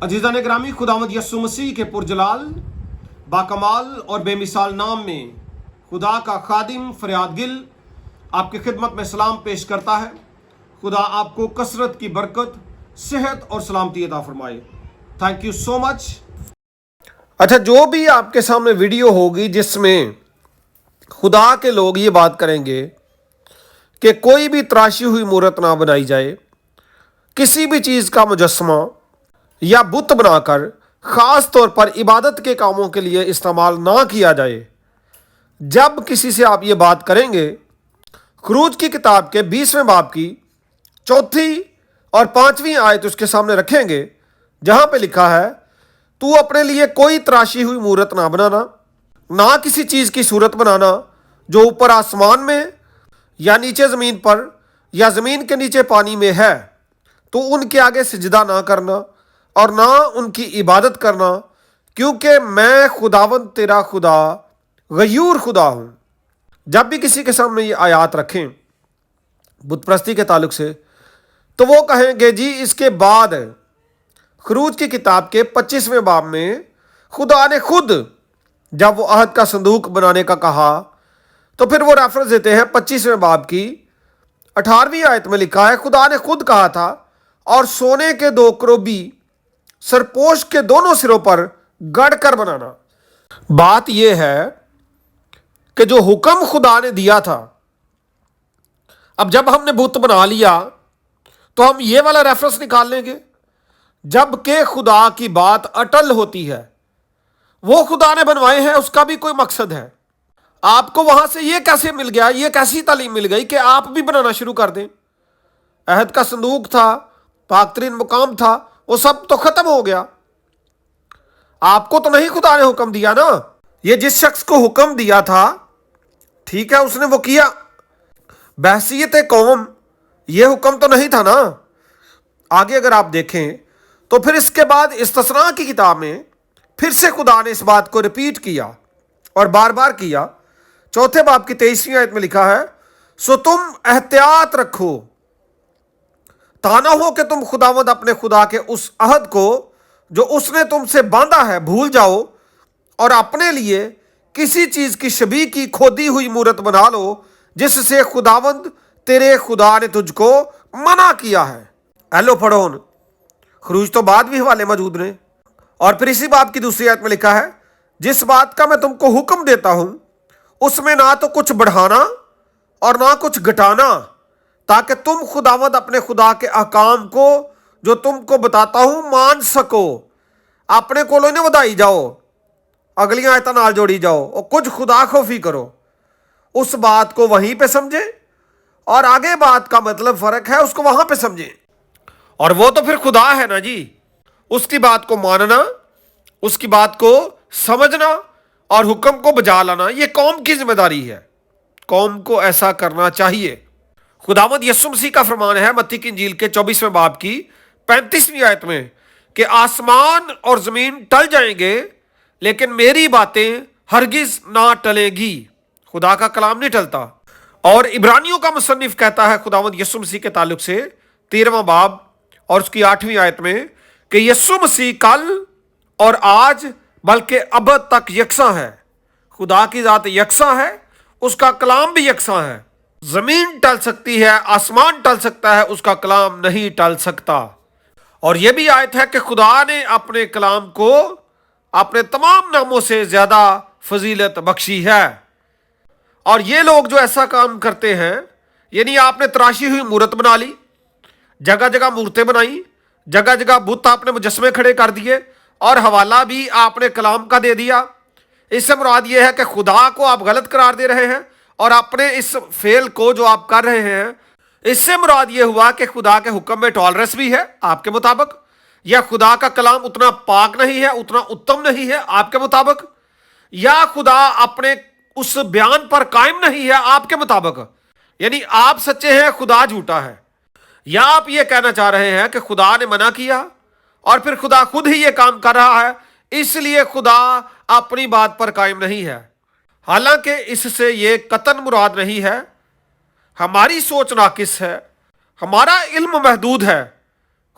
अजीज़ान ग्रामी, खुदावंद यस्सु मसीह के पुरजलाल बाकमाल और बेमिसाल नाम में खुदा का खादिम फरियाद गिल आपकी खिदमत में सलाम पेश करता है। खुदा आपको कसरत की बरकत, सेहत और सलामती अता फरमाए। Thank you so much. अच्छा, जो भी आपके सामने वीडियो होगी जिसमें खुदा के लोग ये बात करेंगे कि कोई भी तराशी हुई मूर्त ना बनाई जाए, किसी भी चीज़ का मुजस्समा या बुत बनाकर ख़ास तौर पर इबादत के कामों के लिए इस्तेमाल ना किया जाए, जब किसी से आप ये बात करेंगे, खरूज की किताब के 20वें बाब की 4 और 5वीं आयत उसके सामने रखेंगे, जहाँ पे लिखा है, तू अपने लिए कोई तराशी हुई मूर्त ना बनाना, ना किसी चीज़ की सूरत बनाना जो ऊपर आसमान में या नीचे ज़मीन पर या ज़मीन के नीचे पानी में है। तो उनके आगे सिजदा ना करना और ना उनकी इबादत करना, क्योंकि मैं खुदावंद तेरा खुदा गयूर खुदा हूँ। जब भी किसी के सामने ये आयत रखें बुत परस्ती के ताल्लुक से, तो वो कहेंगे जी इसके बाद खरूज की किताब के 25वें बाब में खुदा ने खुद जब वो अहद का संदूक बनाने का कहा, तो फिर वो रेफरेंस देते हैं 25वें बाब की 18वीं आयत में लिखा है, खुदा ने खुद कहा था और सोने के 2 करोबी सरपोश के दोनों सिरों पर गढ़ कर बनाना। बात यह है कि जो हुक्म खुदा ने दिया था, अब जब हमने बुत बना लिया तो हम ये वाला रेफरेंस निकाल लेंगे, जबकि खुदा की बात अटल होती है। वो खुदा ने बनवाए हैं, उसका भी कोई मकसद है। आपको वहां से ये कैसे मिल गया, ये कैसी तालीम मिल गई कि आप भी बनाना शुरू कर दें? अहद का संदूक था, पाकतरीन मुकाम था, वो सब तो खत्म हो गया। आपको तो नहीं खुदा ने हुक्म दिया ना। ये जिस शख्स को हुक्म दिया था, ठीक है, उसने वो किया। बहसीयत कौम ये हुक्म तो नहीं था ना। आगे अगर आप देखें तो फिर इसके बाद इस्तिस्ना की किताब में फिर से खुदा ने इस बात को रिपीट किया और बार बार किया। 4 बाब की 23वीं आयत में लिखा है, सो तुम एहतियात रखो, ताना हो कि तुम खुदावंद अपने खुदा के उस अहद को जो उसने तुमसे बांधा है भूल जाओ और अपने लिए किसी चीज की शबीह की खोदी हुई मूरत बना लो, जिससे खुदावंद तेरे खुदा ने तुझको मना किया है। हेलो पढ़ोन, खरूज तो बाद भी हवाले मौजूद ने। और फिर इसी बात की दूसरी आयत में लिखा है, जिस बात का मैं तुमको हुक्म देता हूं उसमें ना तो कुछ बढ़ाना और ना कुछ घटाना, ताकि तुम खुदावंद अपने खुदा के अहकाम को जो तुमको बताता हूं मान सको। अपने को नहीं ਵਧਾਈ जाओ, अगली आयतां नाल जोड़ी जाओ और कुछ खुदा खौफी करो। उस बात को वहीं पे समझे और आगे बात का मतलब फर्क है, उसको वहां पे समझे। और वो तो फिर खुदा है ना जी। उसकी बात को मानना, उसकी बात को समझना और हुक्म को बजा लाना, ये कौम की जिम्मेदारी है। कौम को ऐसा करना चाहिए। खुदावंद यस्सु मसीह का फरमान है मत्ती की इंजील के 24वें बाब की 35वीं आयत में कि आसमान और जमीन टल जाएंगे लेकिन मेरी बातें हरगिज ना टलेंगी। खुदा का कलाम नहीं टलता। और इब्रानियों का मुसन्निफ कहता है खुदावंद यस्सु मसीह के ताल्लुक से 13वां बाब और उसकी 8वीं आयत में कि यस्सु मसीह कल और आज बल्कि अब तक यकसा है। खुदा की जात यकसा है, उसका कलाम भी यकसा है। जमीन टल सकती है, आसमान टल सकता है, उसका कलाम नहीं टल सकता। और यह भी आयत है कि खुदा ने अपने कलाम को अपने तमाम नामों से ज्यादा फजीलत बख्शी है। और ये लोग जो ऐसा काम करते हैं, यानी आपने तराशी हुई मूर्त बना ली, जगह जगह मूर्तें बनाई, जगह जगह बुत आपने मुजस्मे खड़े कर दिए और हवाला भी आपने कलाम का दे दिया। इससे मुराद ये है कि खुदा को आप गलत करार दे रहे हैं और अपने इस फेल को जो आप कर रहे हैं, इससे मुराद ये हुआ कि खुदा के हुक्म में टॉलरेंस भी है आपके मुताबिक, या खुदा का कलाम उतना पाक नहीं है, उतना उत्तम नहीं है आपके मुताबिक, या खुदा अपने उस बयान पर कायम नहीं है आपके मुताबिक। यानी आप सच्चे हैं, खुदा झूठा है। या आप ये कहना चाह रहे हैं कि खुदा ने मना किया और फिर खुदा खुद ही ये काम कर रहा है, इसलिए खुदा अपनी बात पर कायम नहीं है। हालांकि इससे ये कतन मुराद नहीं है। हमारी सोच नाकिस है, हमारा इल्म महदूद है,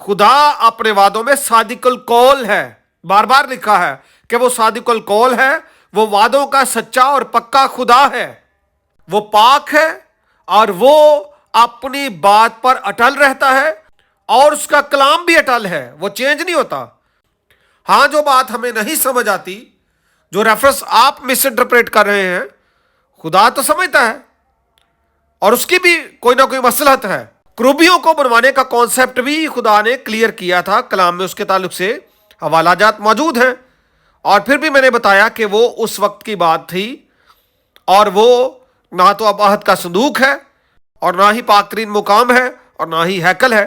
खुदा अपने वादों में सादिकुल कौल है, बार बार लिखा है कि वो सादिकुल कौल है, वो वादों का सच्चा और पक्का खुदा है, वो पाक है और वो अपनी बात पर अटल रहता है और उसका कलाम भी अटल है, वो चेंज नहीं होता। हाँ, जो बात हमें नहीं समझ आती, जो रेफरेंस आप मिस इंटरप्रेट कर रहे हैं, खुदा तो समझता है और उसकी भी कोई ना कोई मसलहत है। क्रूबियों को बनवाने का कॉन्सेप्ट भी खुदा ने क्लियर किया था कलाम में, उसके ताल्लुक से हवालाजात मौजूद हैं। और फिर भी मैंने बताया कि वो उस वक्त की बात थी और वो ना तो अब अहद का संदूक है और ना ही पाक तरीन मुकाम है और ना ही हैकल है।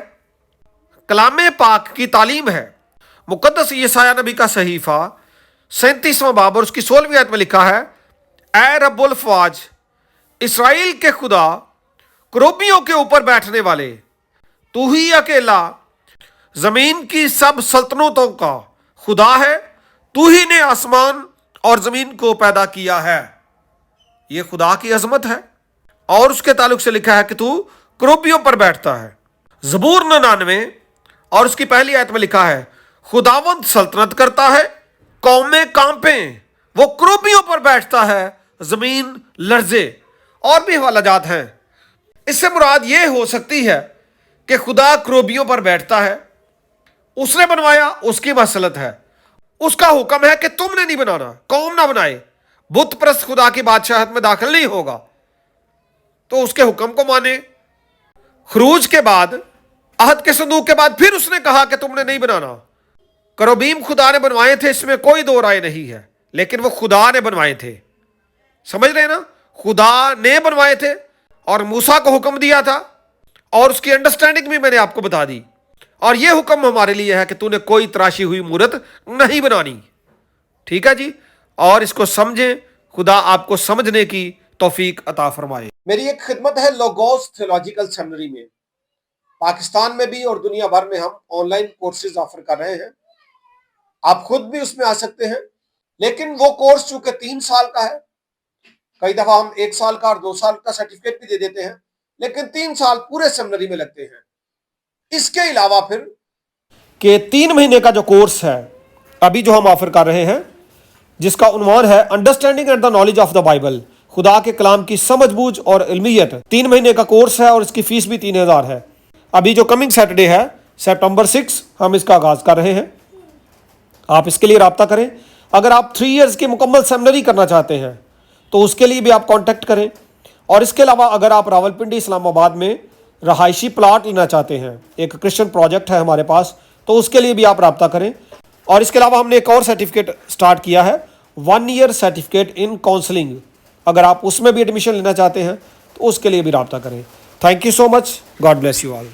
कलाम पाक की तालीम है। मुकद्दस यसाया नबी का सहीफा 37वां बाब और उसकी 16वीं आयत में लिखा है, ऐ रब्बुल फ़वाज, इसराइल के खुदा, क्रूबियों के ऊपर बैठने वाले, तू ही अकेला जमीन की सब सल्तनतों का खुदा है, तू ही ने आसमान और जमीन को पैदा किया है। यह खुदा की अजमत है। और उसके ताल्लुक से लिखा है कि तू क्रूबियों पर बैठता है। ज़बूर 99 और उसकी पहली आयत में लिखा है, खुदावंद सल्तनत करता है, कौमें कांपें, वो क्रूबियों पर बैठता है, जमीन लर्जे। और भी हवालाजात हैं। इससे मुराद ये हो सकती है कि खुदा क्रूबियों पर बैठता है, उसने बनवाया, उसकी मसलत है, उसका हुक्म है कि तुमने नहीं बनाना, कौम ना बनाए, बुत परस्त खुदा की बादशाहत में दाखिल नहीं होगा, तो उसके हुक्म को माने। खरूज के बाद, अहद के संदूक के बाद फिर उसने कहा कि तुमने नहीं बनाना। करोबीम खुदा ने बनवाए थे, इसमें कोई दो राय नहीं है, लेकिन वो खुदा ने बनवाए थे। समझ रहे हैं ना? खुदा ने बनवाए थे और मूसा को हुक्म दिया था और उसकी अंडरस्टैंडिंग भी मैंने आपको बता दी। और यह हुक्म हमारे लिए है कि तूने कोई तराशी हुई मूरत नहीं बनानी। ठीक है जी? और इसको समझें। खुदा आपको समझने की तौफीक अता फरमाए। मेरी एक खिदमत है लोगोस थियोलॉजिकल सेमिनरी में, पाकिस्तान में भी और दुनिया भर में हम ऑनलाइन कोर्सेज ऑफर कर रहे हैं। आप खुद भी उसमें आ सकते हैं, लेकिन वो कोर्स चूंकि 3 साल का है, कई दफा हम 1 साल का और 2 साल का सर्टिफिकेट भी दे देते हैं, लेकिन 3 साल पूरे सेमिनरी में लगते हैं। इसके अलावा फिर के 3 महीने का जो कोर्स है अभी जो हम ऑफर कर रहे हैं, जिसका उन्वान है understanding and the knowledge of the Bible, खुदा के कलाम की समझबूझ और इल्मियत, 3 महीने का कोर्स है और इसकी फीस भी 3000 है। अभी जो कमिंग सैटरडे है सितंबर 6 हम इसका आगाज कर रहे हैं। आप इसके लिए राब्ता करें। अगर आप 3 इयर्स की मुकम्मल सेमिनरी करना चाहते हैं तो उसके लिए भी आप कांटेक्ट करें। और इसके अलावा अगर आप रावलपिंडी इस्लामाबाद में रहायशी प्लाट लेना चाहते हैं, एक क्रिश्चियन प्रोजेक्ट है हमारे पास, तो उसके लिए भी आप राब्ता करें। और इसके अलावा हमने एक और सर्टिफिकेट स्टार्ट किया है, 1 ईयर सर्टिफिकेट इन काउंसलिंग। अगर आप उसमें भी एडमिशन लेना चाहते हैं तो उसके लिए भी राब्ता करें। Thank you so much. God bless you all.